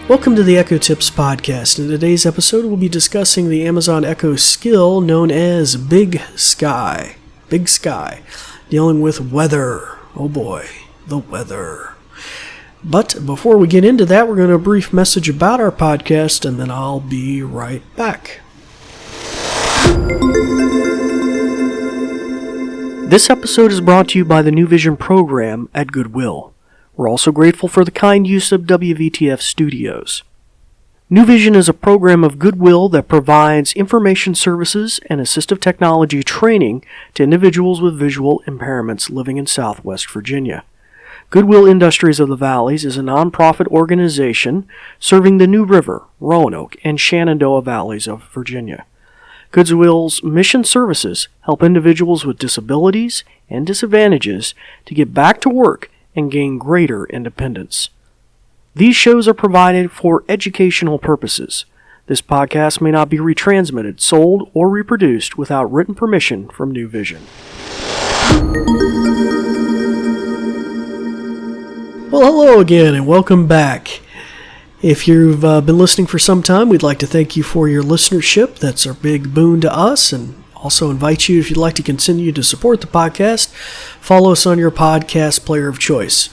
Welcome to the Echo Tips podcast. In today's episode, we'll be discussing the Amazon Echo skill known as Big Sky. Big Sky, dealing with weather. Oh boy, the weather. But before we get into that, we're going to a brief message about our podcast, and then I'll be right back. This episode is brought to you by the New Vision program at Goodwill. We're also grateful for the kind use of WVTF Studios. New Vision is a program of Goodwill that provides information services and assistive technology training to individuals with visual impairments living in Southwest Virginia. Goodwill Industries of the Valleys is a nonprofit organization serving the New River, Roanoke, and Shenandoah Valleys of Virginia. Goodwill's mission services help individuals with disabilities and disadvantages to get back to work and gain greater independence. These shows are provided for educational purposes. This podcast may not be retransmitted, sold, or reproduced without written permission from New Vision. Well, hello again and welcome back. If you've been listening for some time, we'd like to thank you for your listenership. That's a big boon to us, and also invite you, if you'd like to continue to support the podcast, follow us on your podcast player of choice.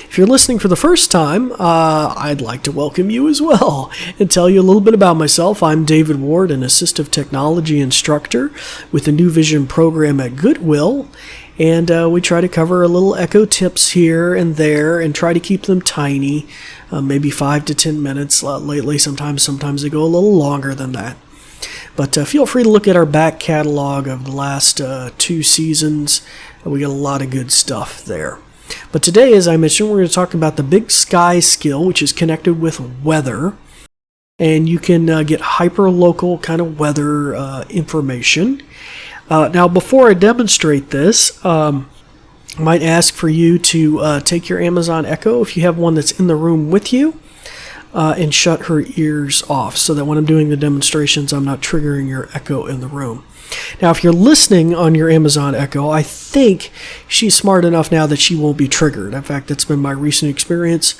If you're listening for the first time, I'd like to welcome you as well and tell you a little bit about myself. I'm David Ward, an assistive technology instructor with the New Vision program at Goodwill, and we try to cover a little echo tips here and there and try to keep them tiny, maybe 5 to 10 minutes. Lately, sometimes they go a little longer than that. But feel free to look at our back catalog of the last 2 seasons. We got a lot of good stuff there. But today, as I mentioned, we're going to talk about the Big Sky skill, which is connected with weather. And you can get hyper-local kind of weather information. Now, before I demonstrate this, I might ask for you to take your Amazon Echo, if you have one that's in the room with you, and shut her ears off so that when I'm doing the demonstrations, I'm not triggering your Echo in the room. Now, if you're listening on your Amazon Echo, I think she's smart enough now that she won't be triggered. In fact, that's been my recent experience,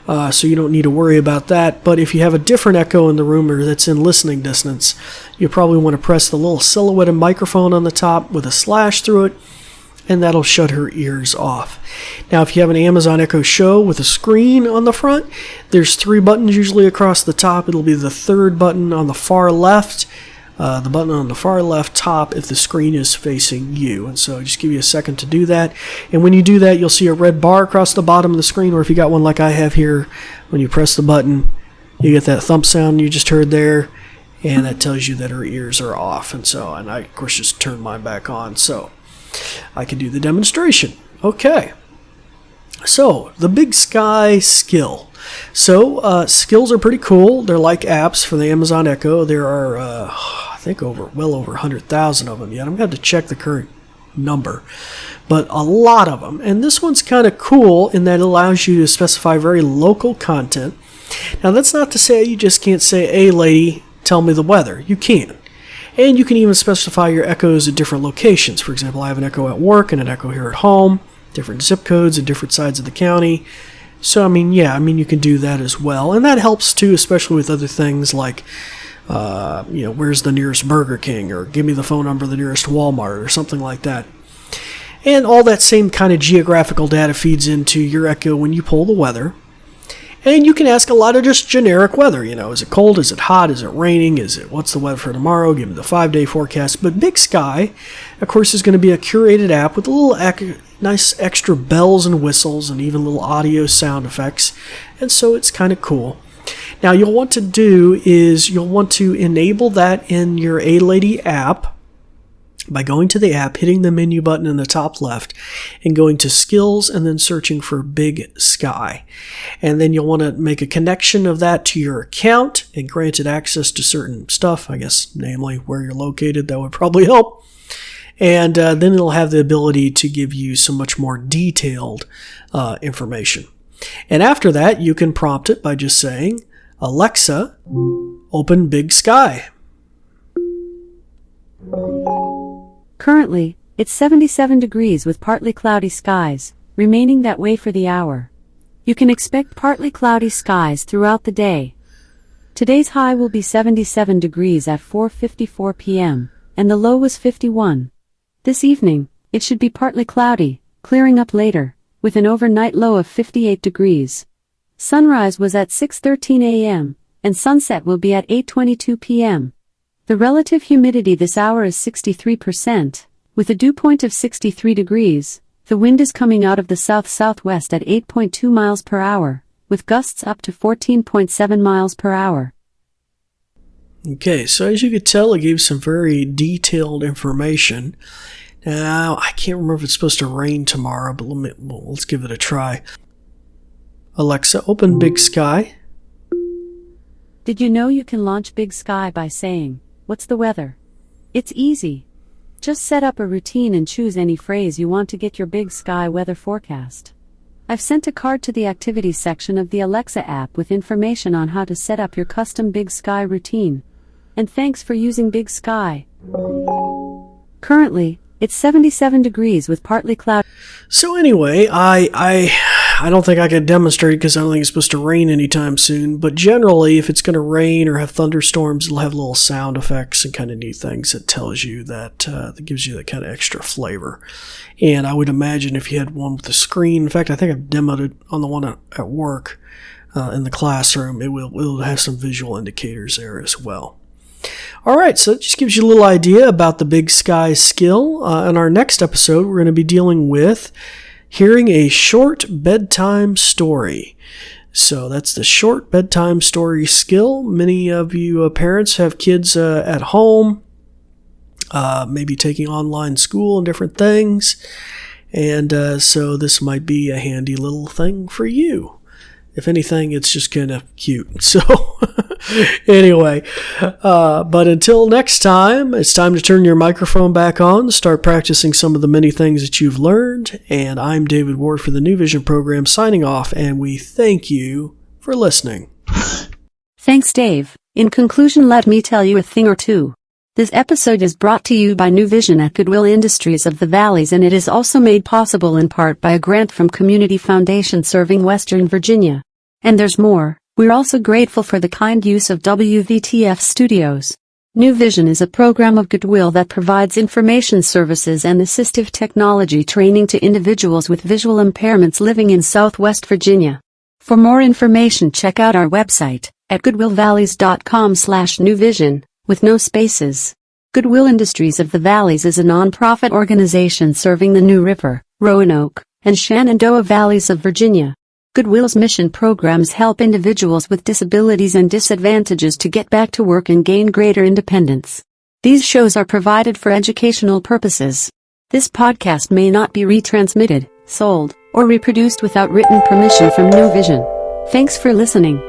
so you don't need to worry about that. But if you have a different Echo in the room or that's in listening distance, you probably want to press the little silhouetted microphone on the top with a slash through it, and that'll shut her ears off. Now, if you have an Amazon Echo Show with a screen on the front, there's 3 buttons usually across the top. It'll be the third button on the far left, the button on the far left top if the screen is facing you. And so just give you a second to do that. And when you do that, you'll see a red bar across the bottom of the screen, or if you got one like I have here, when you press the button, you get that thump sound you just heard there, and that tells you that her ears are off. And I, of course, just turned mine back on so I can do the demonstration. Okay. So, the Big Sky skill. So, skills are pretty cool. They're like apps for the Amazon Echo. There are, I think, well over 100,000 of them yet. I'm going to have to check the current number. But a lot of them. And this one's kind of cool in that it allows you to specify very local content. Now, that's not to say you just can't say, "Hey, lady, tell me the weather." You can. And you can even specify your echoes at different locations. For example, I have an echo at work and an echo here at home, different zip codes at different sides of the county. So, you can do that as well. And that helps too, especially with other things like, where's the nearest Burger King, or give me the phone number of the nearest Walmart, or something like that. And all that same kind of geographical data feeds into your echo when you pull the weather. And you can ask a lot of just generic weather. Is it cold? Is it hot? Is it raining? What's the weather for tomorrow? Give me the 5-day forecast. But Big Sky, of course, is going to be a curated app with a little nice extra bells and whistles and even little audio sound effects. And so it's kind of cool. Now, you'll want to enable that in your A-Lady app by going to the app, hitting the menu button in the top left, and going to Skills and then searching for Big Sky. And then you'll want to make a connection of that to your account and grant it access to certain stuff, I guess, namely where you're located. That would probably help. And then it'll have the ability to give you some much more detailed information. And after that, you can prompt it by just saying, "Alexa, open Big Sky." Currently, it's 77 degrees with partly cloudy skies, remaining that way for the hour. You can expect partly cloudy skies throughout the day, Today's high will be 77 degrees at 4:54 p.m., and the low was 51. This evening, it should be partly cloudy, clearing up later, with an overnight low of 58 degrees. Sunrise was at 6:13 a.m., and sunset will be at 8:22 p.m. The relative humidity this hour is 63%, with a dew point of 63 degrees. The wind is coming out of the south-southwest at 8.2 miles per hour, with gusts up to 14.7 miles per hour. Okay, so as you could tell, it gave some very detailed information. Now, I can't remember if it's supposed to rain tomorrow, but let's give it a try. Alexa, open Big Sky. Did you know you can launch Big Sky by saying, "What's the weather?" It's easy. Just set up a routine and choose any phrase you want to get your Big Sky weather forecast. I've sent a card to the activities section of the Alexa app with information on how to set up your custom Big Sky routine. And thanks for using Big Sky. Currently, it's 77 degrees with partly cloudy. So anyway, I don't think I can demonstrate because I don't think it's supposed to rain anytime soon, but generally if it's going to rain or have thunderstorms, it'll have little sound effects and kind of neat things that tells you that gives you that kind of extra flavor. And I would imagine if you had one with a screen, in fact I think I've demoed it on the one at work in the classroom, it'll have some visual indicators there as well. Alright, so that just gives you a little idea about the Big Sky skill. In our next episode, we're going to be dealing with hearing a short bedtime story. So that's the short bedtime story skill. Many of you parents have kids at home, maybe taking online school and different things. And so this might be a handy little thing for you. If anything, it's just kind of cute. So anyway, but until next time, it's time to turn your microphone back on, start practicing some of the many things that you've learned. And I'm David Ward for the New Vision program signing off, and we thank you for listening. Thanks, Dave. In conclusion, let me tell you a thing or two. This episode is brought to you by New Vision at Goodwill Industries of the Valleys, and it is also made possible in part by a grant from Community Foundation serving Western Virginia. And there's more. We're also grateful for the kind use of WVTF Studios. New Vision is a program of Goodwill that provides information services and assistive technology training to individuals with visual impairments living in Southwest Virginia. For more information, check out our website at goodwillvalleys.com/newvision. with no spaces. Goodwill Industries of the Valleys is a non-profit organization serving the New River, Roanoke, and Shenandoah Valleys of Virginia. Goodwill's mission programs help individuals with disabilities and disadvantages to get back to work and gain greater independence. These shows are provided for educational purposes. This podcast may not be retransmitted, sold, or reproduced without written permission from New Vision. Thanks for listening.